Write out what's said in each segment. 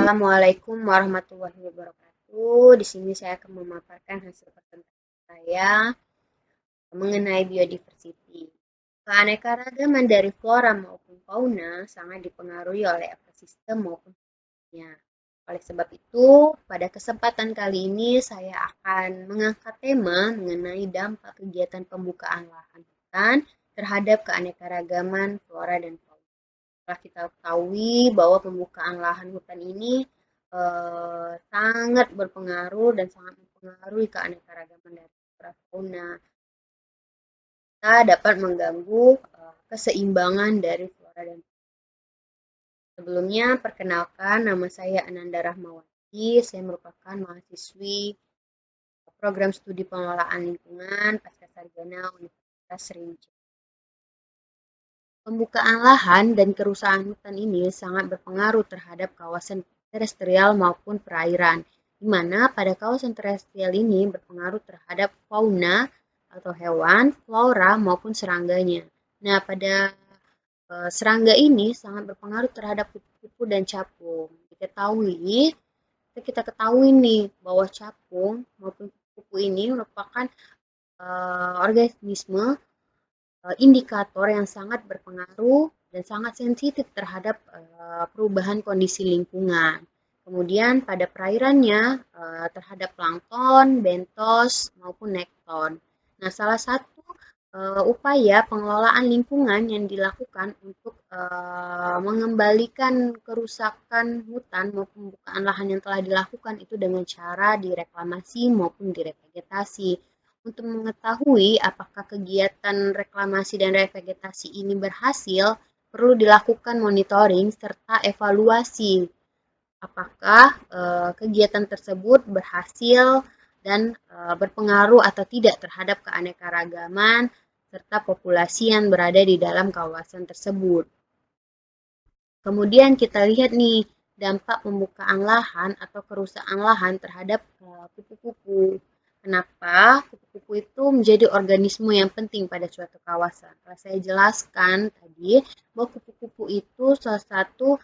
Assalamualaikum warahmatullahi wabarakatuh. Di sini saya akan memaparkan hasil presentasi saya mengenai biodiversity. Keanekaragaman dari flora maupun fauna sangat dipengaruhi oleh ekosistem maupun fungsinya. Oleh sebab itu, pada kesempatan kali ini saya akan mengangkat tema mengenai dampak kegiatan pembukaan lahan hutan terhadap keanekaragaman flora dan fauna. Setelah kita ketahui bahwa pembukaan lahan hutan ini sangat berpengaruh dan sangat mempengaruhi keanekaragaman dari flora fauna, kita dapat mengganggu keseimbangan dari flora dan fauna. Sebelumnya, perkenalkan, nama saya Ananda Rahmawati. Saya merupakan mahasiswi program studi pengelolaan lingkungan Pascasarjana Universitas Sriwijaya. Pembukaan lahan dan kerusakan hutan ini sangat berpengaruh terhadap kawasan terestrial maupun perairan, di mana pada kawasan terestrial ini berpengaruh terhadap fauna atau hewan, flora maupun serangganya. Nah, pada serangga ini sangat berpengaruh terhadap kupu-kupu dan capung. Kita ketahui nih bahwa capung maupun kupu-kupu ini merupakan organisme indikator yang sangat berpengaruh dan sangat sensitif terhadap perubahan kondisi lingkungan. Kemudian pada perairannya terhadap plankton, bentos, maupun nekton. Nah, salah satu upaya pengelolaan lingkungan yang dilakukan untuk mengembalikan kerusakan hutan maupun pembukaan lahan yang telah dilakukan itu dengan cara direklamasi maupun direvegetasi. Untuk mengetahui apakah kegiatan reklamasi dan revegetasi ini berhasil, perlu dilakukan monitoring serta evaluasi apakah kegiatan tersebut berhasil dan berpengaruh atau tidak terhadap keanekaragaman serta populasi yang berada di dalam kawasan tersebut. Kemudian kita lihat nih dampak pembukaan lahan atau kerusakan lahan terhadap kupu-kupu. Kenapa? Kupu-kupu itu menjadi organisme yang penting pada suatu kawasan. Telah saya jelaskan tadi bahwa kupu-kupu itu salah satu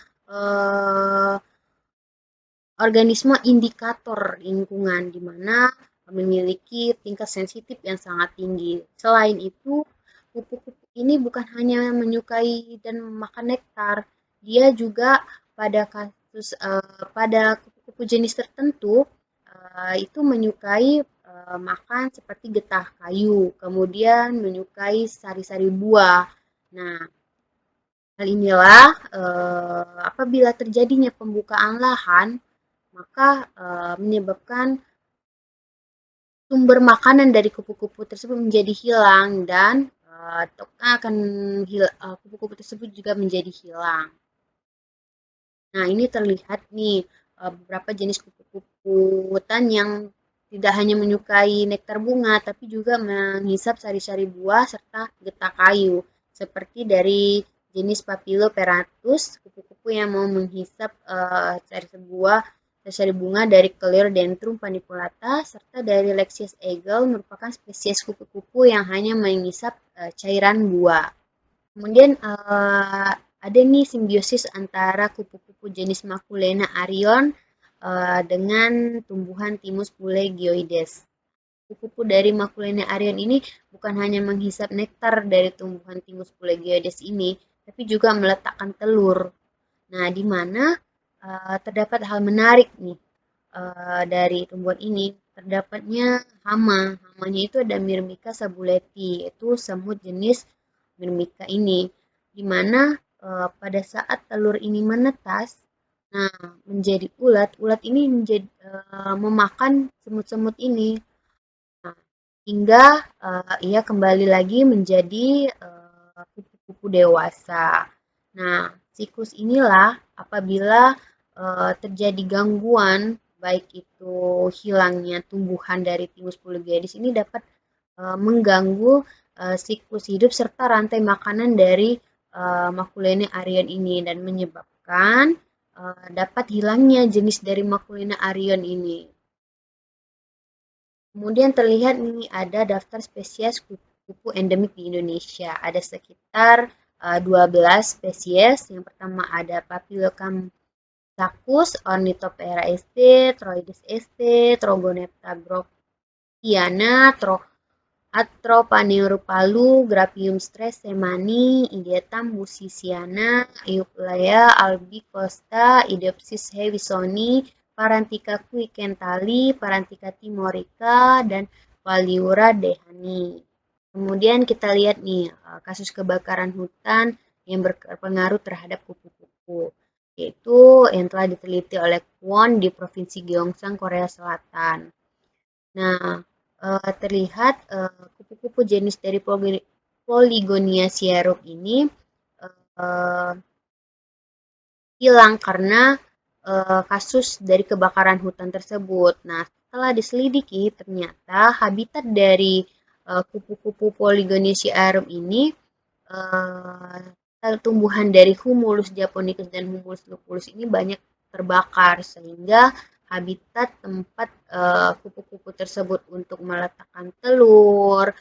organisme indikator lingkungan di mana memiliki tingkat sensitif yang sangat tinggi. Selain itu, kupu-kupu ini bukan hanya menyukai dan memakan nektar, dia juga pada kupu-kupu jenis tertentu itu menyukai makan seperti getah kayu, kemudian menyukai sari-sari buah. Nah, hal inilah apabila terjadinya pembukaan lahan, maka menyebabkan sumber makanan dari kupu-kupu tersebut menjadi hilang dan kupu-kupu tersebut juga menjadi hilang. Nah, ini terlihat nih beberapa jenis kupu-kupu hutan yang tidak hanya menyukai nektar bunga, tapi juga menghisap sari-sari buah serta getah kayu, seperti dari jenis Papiloperatus, kupu-kupu yang mau menghisap sari bunga dari Clerodendrum paniculata, serta dari Lexias eagle merupakan spesies kupu-kupu yang hanya menghisap cairan buah. Kemudian ada nih simbiosis antara kupu-kupu jenis Maculena arion dengan tumbuhan Thymus pulegioides. Kupu-kupu dari Maculena arion ini bukan hanya menghisap nektar dari tumbuhan Thymus pulegioides ini, tapi juga meletakkan telur. Nah, di mana terdapat hal menarik nih dari tumbuhan ini. Terdapatnya hama. Hamanya itu ada Myrmica sabuleti, yaitu semut jenis Myrmica ini, di mana pada saat telur ini menetas, nah menjadi ulat ini memakan semut-semut ini, nah, hingga ia kembali lagi menjadi kupu-kupu dewasa. Nah, siklus inilah apabila terjadi gangguan, baik itu hilangnya tumbuhan dari Thymus pulegioides ini dapat mengganggu siklus hidup serta rantai makanan dari Maculena arion ini dan menyebabkan dapat hilangnya jenis dari Maculena arion ini. Kemudian terlihat nih ada daftar spesies kupu-kupu endemik di Indonesia. Ada sekitar 12 spesies. Yang pertama ada Stachys, Ornithoptera st, Troides st, Trogonetta gropiana, Atropaneropalu, Graphium stress semani, Ideatam musiciana, Euplea albicosta, Ideopsis hewisoni, Parantica quiquentali, Parantica timorica, dan Valiura dehani. Kemudian kita lihat nih kasus kebakaran hutan yang berpengaruh terhadap kupu-kupu, yaitu yang telah diteliti oleh Kwon di Provinsi Gyeongsang, Korea Selatan. Nah, terlihat kupu-kupu jenis dari Polygonia sieruk ini eh, hilang karena kasus dari kebakaran hutan tersebut. Nah, setelah diselidiki, ternyata habitat dari kupu-kupu Polygonia sieruk ini tumbuhan dari Humulus japonicus dan Humulus lupulus ini banyak terbakar sehingga habitat tempat kupu-kupu tersebut untuk meletakkan telur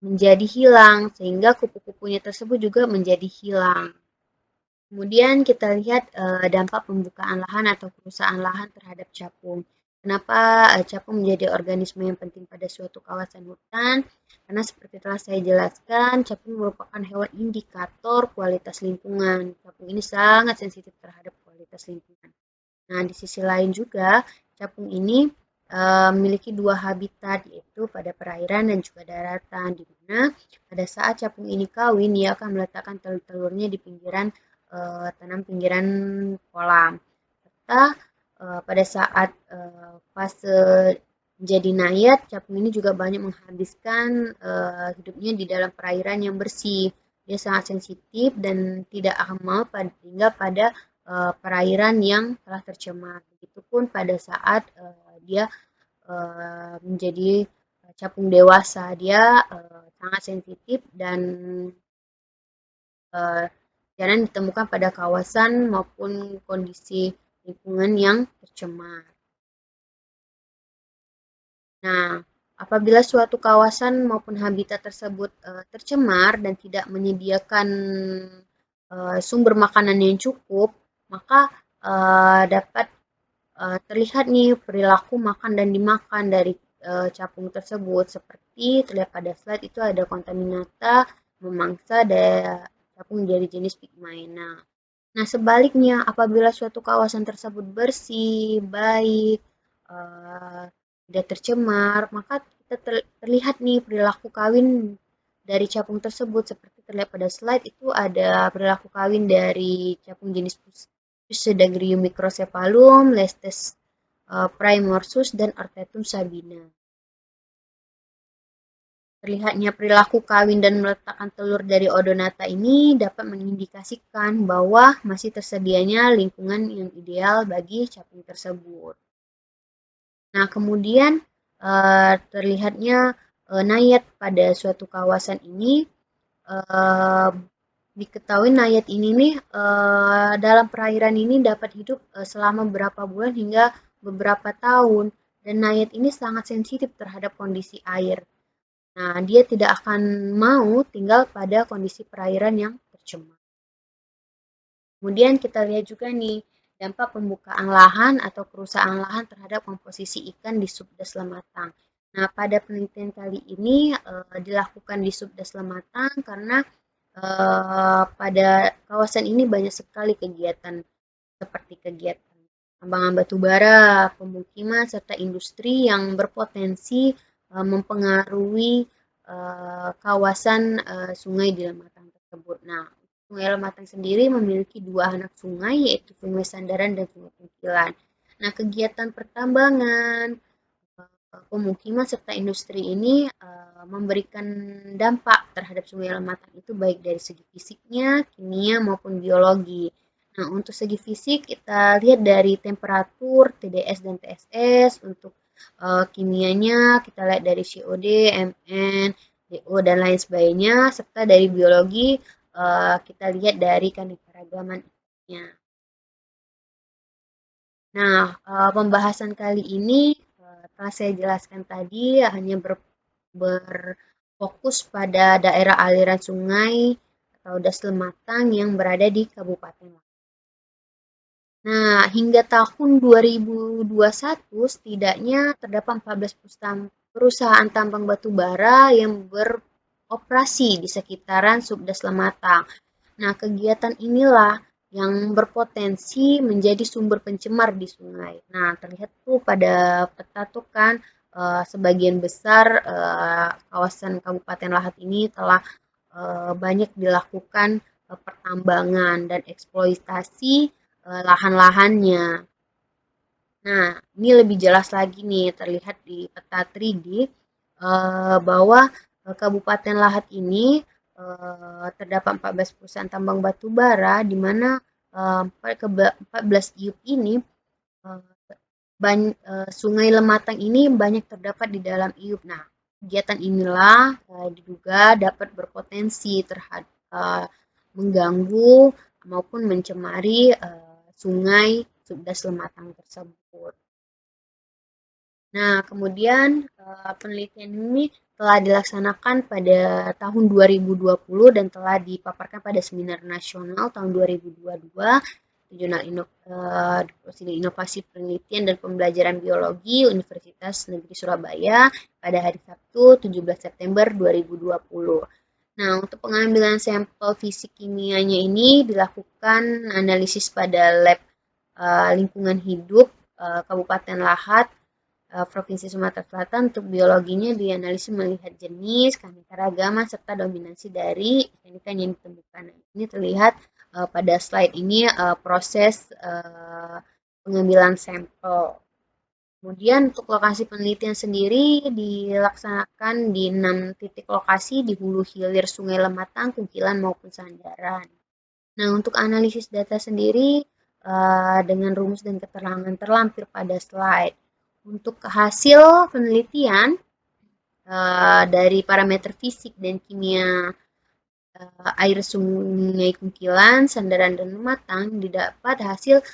menjadi hilang sehingga kupu-kupunya tersebut juga menjadi hilang. Kemudian kita lihat dampak pembukaan lahan atau kerusakan lahan terhadap capung. Kenapa capung menjadi organisme yang penting pada suatu kawasan hutan? Karena seperti telah saya jelaskan, capung merupakan hewan indikator kualitas lingkungan. Capung ini sangat sensitif terhadap kualitas lingkungan. Nah, di sisi lain juga, capung ini memiliki dua habitat, yaitu pada perairan dan juga daratan, di mana pada saat capung ini kawin, ia akan meletakkan telur-telurnya di pinggiran tanam pinggiran kolam. Serta pada saat fase menjadi nayat, capung ini juga banyak menghabiskan hidupnya di dalam perairan yang bersih. Dia sangat sensitif dan tidak akan mau tinggal pada perairan yang telah tercemar. Begitupun pada saat dia menjadi capung dewasa, dia sangat sensitif dan jarang ditemukan pada kawasan maupun kondisi lingkungan yang tercemar. Nah, apabila suatu kawasan maupun habitat tersebut tercemar dan tidak menyediakan sumber makanan yang cukup, maka dapat terlihat nih perilaku makan dan dimakan dari capung tersebut. Seperti terlihat pada slide itu ada kontaminata memangsa capung dari jenis Pygmaena. Nah, sebaliknya apabila suatu kawasan tersebut bersih, baik, tidak tercemar, maka kita terlihat nih perilaku kawin dari capung tersebut. Seperti terlihat pada slide itu ada perilaku kawin dari capung jenis Pseudagrium microcephalum, Lestes primorsus, dan Ortetum sabina. Terlihatnya perilaku kawin dan meletakkan telur dari Odonata ini dapat mengindikasikan bahwa masih tersedianya lingkungan yang ideal bagi capung tersebut. Nah, kemudian terlihatnya nayat pada suatu kawasan ini. Diketahui nayat ini nih dalam perairan ini dapat hidup selama beberapa bulan hingga beberapa tahun. Dan nayat ini sangat sensitif terhadap kondisi air. Nah, dia tidak akan mau tinggal pada kondisi perairan yang tercemar. Kemudian kita lihat juga nih dampak pembukaan lahan atau kerusakan lahan terhadap komposisi ikan di subdas Lematang. Nah, pada penelitian kali ini dilakukan di subdas Lematang karena pada kawasan ini banyak sekali kegiatan seperti kegiatan tambangan batu bara, pemukiman, serta industri yang berpotensi mempengaruhi kawasan sungai di Lematang tersebut. Nah, Sungai Lematang sendiri memiliki dua anak sungai, yaitu Sungai Sandaran dan Sungai Pengkilan. Nah, kegiatan pertambangan, pemukiman serta industri ini memberikan dampak terhadap Sungai Lematang itu baik dari segi fisiknya, kimia maupun biologi. Nah, untuk segi fisik kita lihat dari temperatur, TDS dan TSS. Untuk kimianya kita lihat dari COD, Mn, DO dan lain sebagainya, serta dari biologi kita lihat dari keanekaragaman ikannya. Nah, pembahasan kali ini telah saya jelaskan tadi hanya berfokus pada daerah aliran sungai atau das Lematang yang berada di Kabupaten Nah, hingga tahun 2021 setidaknya terdapat 14 perusahaan tambang batu bara yang beroperasi di sekitaran Subdas Lematang. Nah, kegiatan inilah yang berpotensi menjadi sumber pencemar di sungai. Nah, terlihat tuh pada peta tuh kan sebagian besar kawasan Kabupaten Lahat ini telah banyak dilakukan pertambangan dan eksploitasi lahan-lahannya. Nah, ini lebih jelas lagi nih terlihat di peta 3D bahwa Kabupaten Lahat ini terdapat 14 perusahaan tambang batu bara di mana 14 IUP ini eh, Sungai Lematang ini banyak terdapat di dalam IUP. Nah, kegiatan inilah diduga dapat berpotensi terhadap mengganggu maupun mencemari sungai Subdas Lematang tersebut. Nah, kemudian penelitian ini telah dilaksanakan pada tahun 2020 dan telah dipaparkan pada seminar nasional tahun 2022 di Jurnal Inovasi Penelitian dan Pembelajaran Biologi Universitas Negeri Surabaya pada hari Sabtu 17 September 2020. Nah, untuk pengambilan sampel fisik kimianya ini dilakukan analisis pada lab lingkungan hidup Kabupaten Lahat Provinsi Sumatera Selatan. Untuk biologinya dianalisis melihat jenis, keanekaragaman, serta dominasi dari ikan-ikan yang ditemukan. Nah, ini terlihat pada slide ini proses pengambilan sampel. Kemudian untuk lokasi penelitian sendiri dilaksanakan di 6 titik lokasi di hulu hilir Sungai Lematang, Kunkilan maupun Sandaran. Nah, untuk analisis data sendiri dengan rumus dan keterangan terlampir pada slide. Untuk hasil penelitian dari parameter fisik dan kimia air sungai Kunkilan, Sandaran, dan Lematang didapat hasil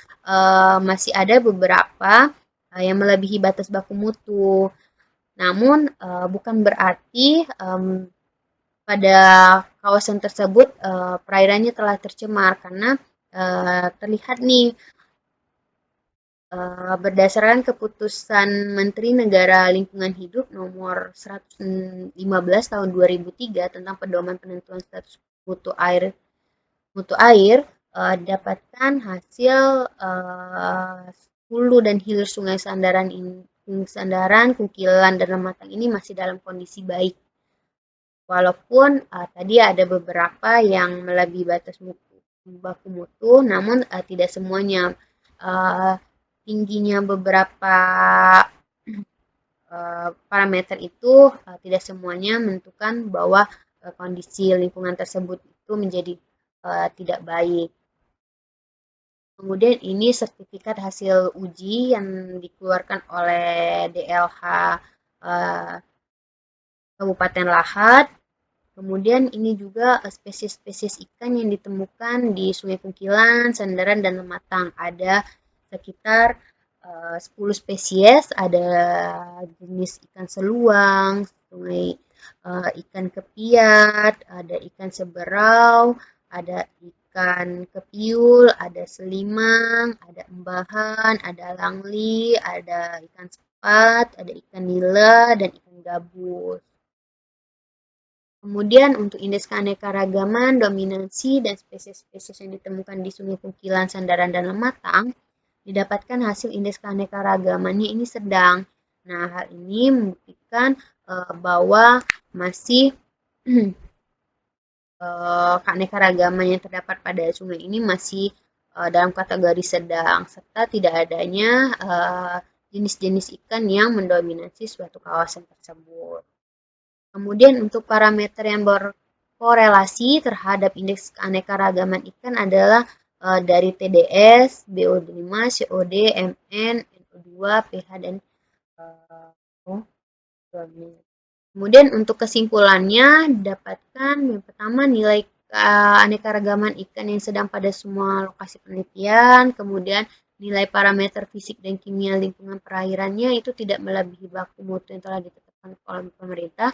masih ada beberapa yang melebihi batas baku mutu. Namun bukan berarti pada kawasan tersebut perairannya telah tercemar karena terlihat nih berdasarkan keputusan Menteri Negara Lingkungan Hidup nomor 115 tahun 2003 tentang pedoman penentuan status mutu air dapatkan hasil hulu dan hilir Sungai Sandaran, Kunkilan, dan Lematang ini masih dalam kondisi baik. Walaupun tadi ada beberapa yang melebihi batas baku mutu, namun tidak semuanya. Tingginya beberapa parameter itu tidak semuanya menentukan bahwa kondisi lingkungan tersebut itu menjadi tidak baik. Kemudian ini sertifikat hasil uji yang dikeluarkan oleh DLH Kabupaten Lahat. Kemudian ini juga spesies-spesies ikan yang ditemukan di Sungai Kunkilan, Sandaran, dan Lematang. Ada sekitar 10 spesies, ada jenis ikan seluang, ikan kepiat, ada ikan seberau, ada ikan kepiul, ada selimang, ada embahan, ada langli, ada ikan sepat, ada ikan nila, dan ikan gabus. Kemudian untuk indeks keanekaragaman, dominasi, dan spesies-spesies yang ditemukan di Sungai Kunkilan, Sandaran, dan Lematang, didapatkan hasil indeks keanekaragamannya ini sedang. Nah, hal ini membuktikan bahwa masih keanekaragaman yang terdapat pada sungai ini masih dalam kategori sedang, serta tidak adanya jenis-jenis ikan yang mendominasi suatu kawasan tersebut. Kemudian untuk parameter yang berkorelasi terhadap indeks keanekaragaman ikan adalah dari TDS, BO5, COD, MN, NO2, pH, dan oh, kemudian untuk kesimpulannya dapatkan yang pertama nilai keanekaragaman ikan yang sedang pada semua lokasi penelitian, kemudian nilai parameter fisik dan kimia lingkungan perairannya itu tidak melebihi baku mutu yang telah ditetapkan oleh pemerintah,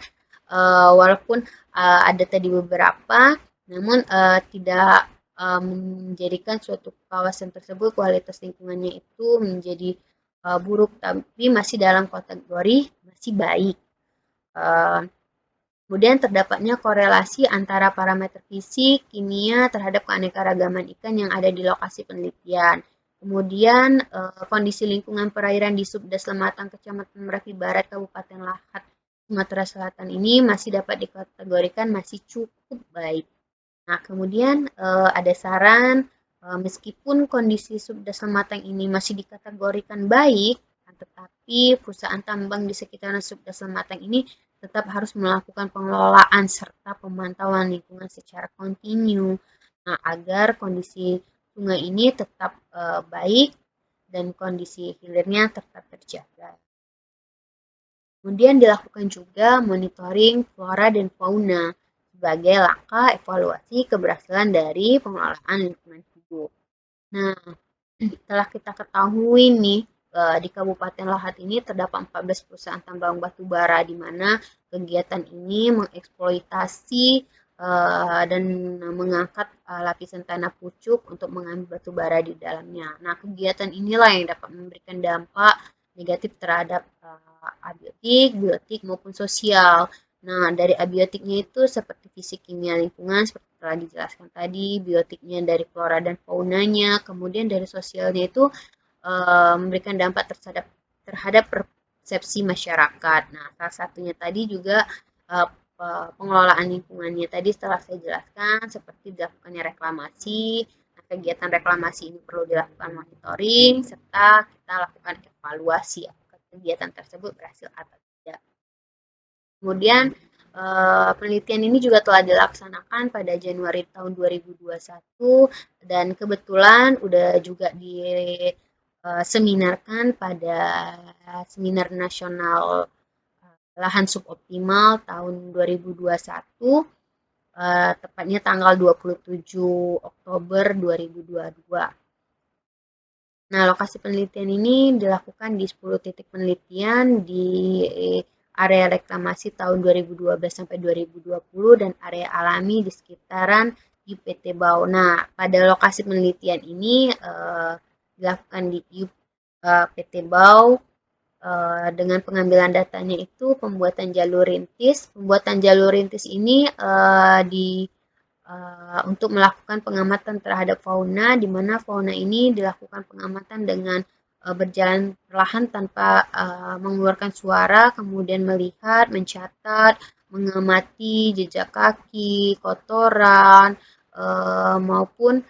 walaupun ada tadi beberapa, namun tidak menjadikan suatu kawasan tersebut kualitas lingkungannya itu menjadi buruk, tapi masih dalam kategori masih baik. Kemudian terdapatnya korelasi antara parameter fisik, kimia terhadap keanekaragaman ikan yang ada di lokasi penelitian. Kemudian kondisi lingkungan perairan di Subdas Lematang, Kecamatan Merapi Barat, Kabupaten Lahat, Sumatera Selatan ini masih dapat dikategorikan masih cukup baik. Nah, kemudian ada saran, meskipun kondisi Subdas Lematang ini masih dikategorikan baik, tetapi perusahaan tambang di sekitaran Subdas Lematang ini tetap harus melakukan pengelolaan serta pemantauan lingkungan secara kontinu. Nah, agar kondisi sungai ini tetap baik dan kondisi hilirnya tetap terjaga. Kemudian dilakukan juga monitoring flora dan fauna sebagai langkah evaluasi keberhasilan dari pengelolaan lingkungan hidup. Nah, setelah kita ketahui nih, di Kabupaten Lahat ini terdapat 14 perusahaan tambang batu bara di mana kegiatan ini mengeksploitasi dan mengangkat lapisan tanah pucuk untuk mengambil batu bara di dalamnya. Nah, kegiatan inilah yang dapat memberikan dampak negatif terhadap abiotik, biotik maupun sosial. Nah, dari abiotiknya itu seperti fisik, kimia, lingkungan, seperti telah dijelaskan tadi, biotiknya dari flora dan faunanya, kemudian dari sosialnya itu memberikan dampak terhadap persepsi masyarakat. Nah, salah satunya tadi juga pengelolaan lingkungannya tadi setelah saya jelaskan, seperti dilakukannya reklamasi. Nah, kegiatan reklamasi ini perlu dilakukan monitoring, serta kita lakukan evaluasi apakah kegiatan tersebut berhasil atau tidak. Kemudian penelitian ini juga telah dilaksanakan pada Januari tahun 2021 dan kebetulan udah juga diseminarkan pada seminar nasional lahan suboptimal tahun 2021, tepatnya tanggal 27 Oktober 2022. Nah, lokasi penelitian ini dilakukan di 10 titik penelitian di area reklamasi tahun 2012 sampai 2020 dan area alami di sekitaran UPT Bau. Nah, pada lokasi penelitian ini dilakukan di PT Bau dengan pengambilan datanya itu pembuatan jalur rintis. Pembuatan jalur rintis ini untuk melakukan pengamatan terhadap fauna, di mana fauna ini dilakukan pengamatan dengan berjalan perlahan tanpa mengeluarkan suara, kemudian melihat, mencatat, mengamati jejak kaki, kotoran, maupun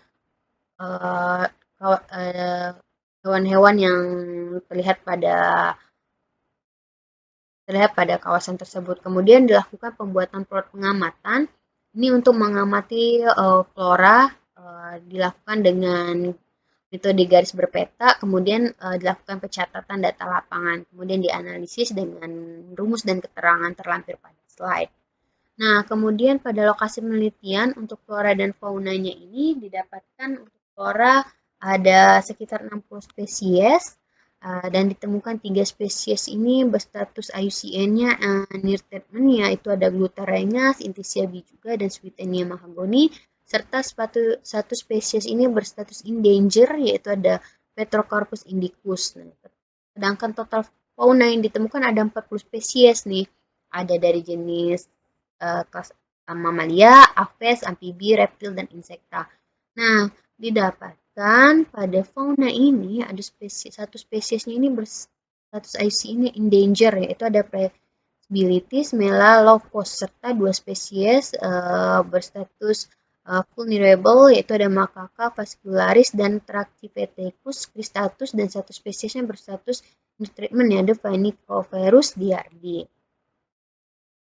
hewan-hewan yang terlihat pada kawasan tersebut. Kemudian dilakukan pembuatan plot pengamatan. Ini untuk mengamati flora dilakukan dengan metode garis berpeta, kemudian dilakukan pencatatan data lapangan, kemudian dianalisis dengan rumus dan keterangan terlampir pada slide. Nah, kemudian pada lokasi penelitian untuk flora dan faunanya ini didapatkan untuk flora ada sekitar 60 spesies dan ditemukan 3 spesies ini berstatus IUCN-nya near treatment, yaitu ada Glutarengas, Intisia bijuga, dan Swietenia mahagoni, serta satu spesies ini berstatus endanger, yaitu ada Petrocarpus indicus. Nah, sedangkan total fauna yang ditemukan ada 40 spesies nih, ada dari jenis kelas mamalia, aves, amfibi, reptil, dan insekta. Nah, didapatkan pada fauna ini ada satu spesiesnya ini berstatus IUCN ini endanger, yaitu ada Presbylitis melalopos, serta 2 spesies berstatus vulnerable, yaitu ada Macaca fascicularis dan Trachypithecus cristatus, dan satu spesiesnya berstatus treatment, yaitu Phaenicrophorus diardi.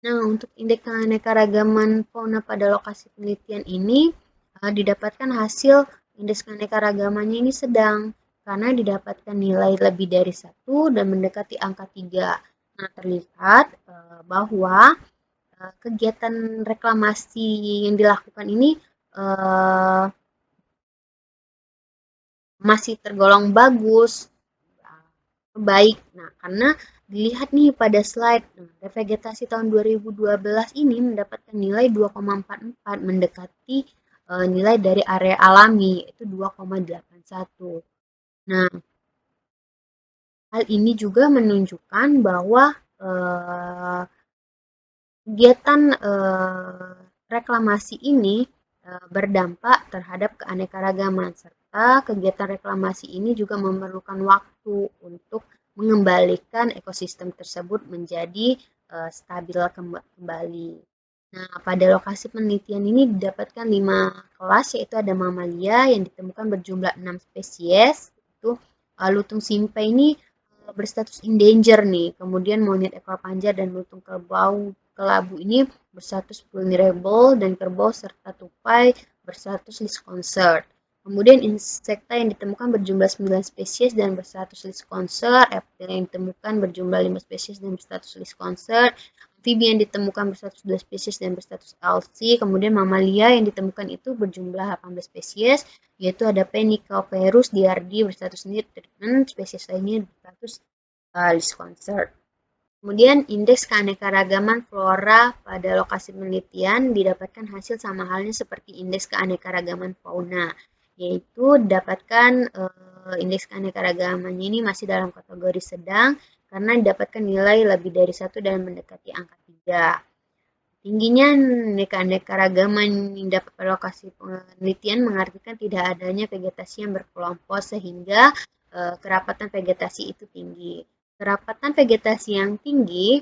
Nah, untuk indeks keanekaragaman fauna pada lokasi penelitian ini didapatkan hasil indeks keanekaragamannya ini sedang, karena didapatkan nilai lebih dari 1 dan mendekati angka 3. Nah, terlihat bahwa kegiatan reklamasi yang dilakukan ini masih tergolong bagus, baik. Nah, karena dilihat nih pada slide, revegetasi tahun 2012 ini mendapatkan nilai 2,44, mendekati nilai dari area alami, yaitu 2,81. Nah, hal ini juga menunjukkan bahwa kegiatan reklamasi ini berdampak terhadap keanekaragaman, serta kegiatan reklamasi ini juga memerlukan waktu untuk mengembalikan ekosistem tersebut menjadi stabil kembali. Nah, pada lokasi penelitian ini didapatkan 5 kelas, yaitu ada mamalia yang ditemukan berjumlah 6 spesies. Itu lutung simpai ini berstatus endanger nih. Kemudian monyet ekor panjang dan lutung kelabu ini berstatus vulnerable, dan kerbau serta tupai berstatus least concern. Kemudian insekta yang ditemukan berjumlah 9 spesies dan berstatus least concern, reptil yang ditemukan berjumlah 5 spesies dan berstatus least concern, amfibi yang ditemukan berstatus 2 spesies dan berstatus LC, kemudian mamalia yang ditemukan itu berjumlah 18 spesies, yaitu ada Penicoperus diardi berstatus near treatment, spesies lainnya berstatus least concern. Kemudian indeks keanekaragaman flora pada lokasi penelitian didapatkan hasil sama halnya seperti indeks keanekaragaman fauna, yaitu didapatkan indeks keanekaragamannya ini masih dalam kategori sedang karena didapatkan nilai lebih dari 1 dan mendekati angka 3. Tingginya keanekaragaman yang dapat pada lokasi penelitian mengartikan tidak adanya vegetasi yang berkelompok sehingga kerapatan vegetasi itu tinggi. Kerapatan vegetasi yang tinggi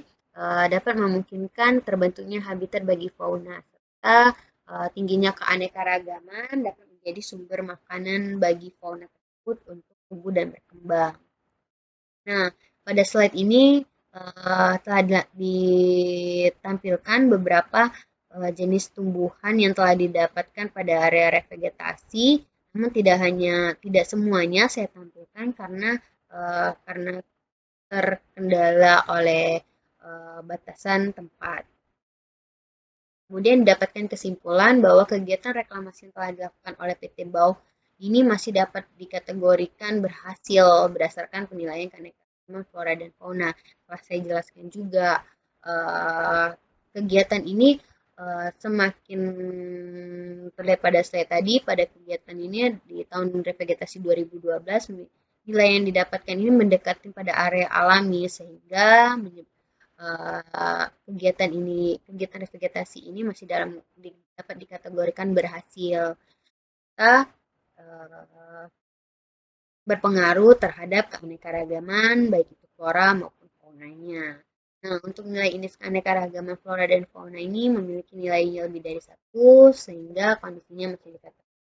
dapat memungkinkan terbentuknya habitat bagi fauna, serta tingginya keanekaragaman dapat menjadi sumber makanan bagi fauna tersebut untuk tumbuh dan berkembang. Nah, pada slide ini telah ditampilkan beberapa jenis tumbuhan yang telah didapatkan pada area revegetasi, namun tidak semuanya saya tampilkan karena terkendala oleh batasan tempat. Kemudian didapatkan kesimpulan bahwa kegiatan reklamasi yang telah dilakukan oleh PT BAU ini masih dapat dikategorikan berhasil berdasarkan penilaian keanekaragaman flora dan fauna. Telah saya jelaskan juga kegiatan ini semakin terlihat pada saya tadi, pada kegiatan ini di tahun revegetasi 2012 nilai yang didapatkan ini mendekati pada area alami sehingga kegiatan revegetasi ini masih dapat dikategorikan berhasil. Kita berpengaruh terhadap keanekaragaman baik itu flora maupun faunanya. Nah, untuk nilai indeks keanekaragaman flora dan fauna ini memiliki nilai lebih dari 1 sehingga kondisinya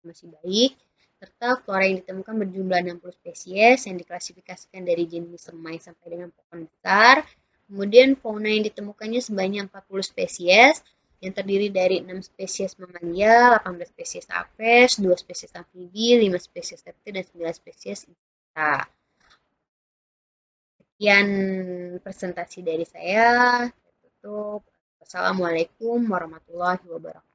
masih baik, serta flora yang ditemukan berjumlah 60 spesies yang diklasifikasikan dari jenis semai sampai dengan pohon besar. Kemudian fauna yang ditemukannya sebanyak 40 spesies yang terdiri dari 6 spesies mamalia, 18 spesies apes, 2 spesies amfibi, 5 spesies reptil, dan 9 spesies insekta. Sekian presentasi dari saya. Tutup. Wassalamualaikum warahmatullahi wabarakatuh.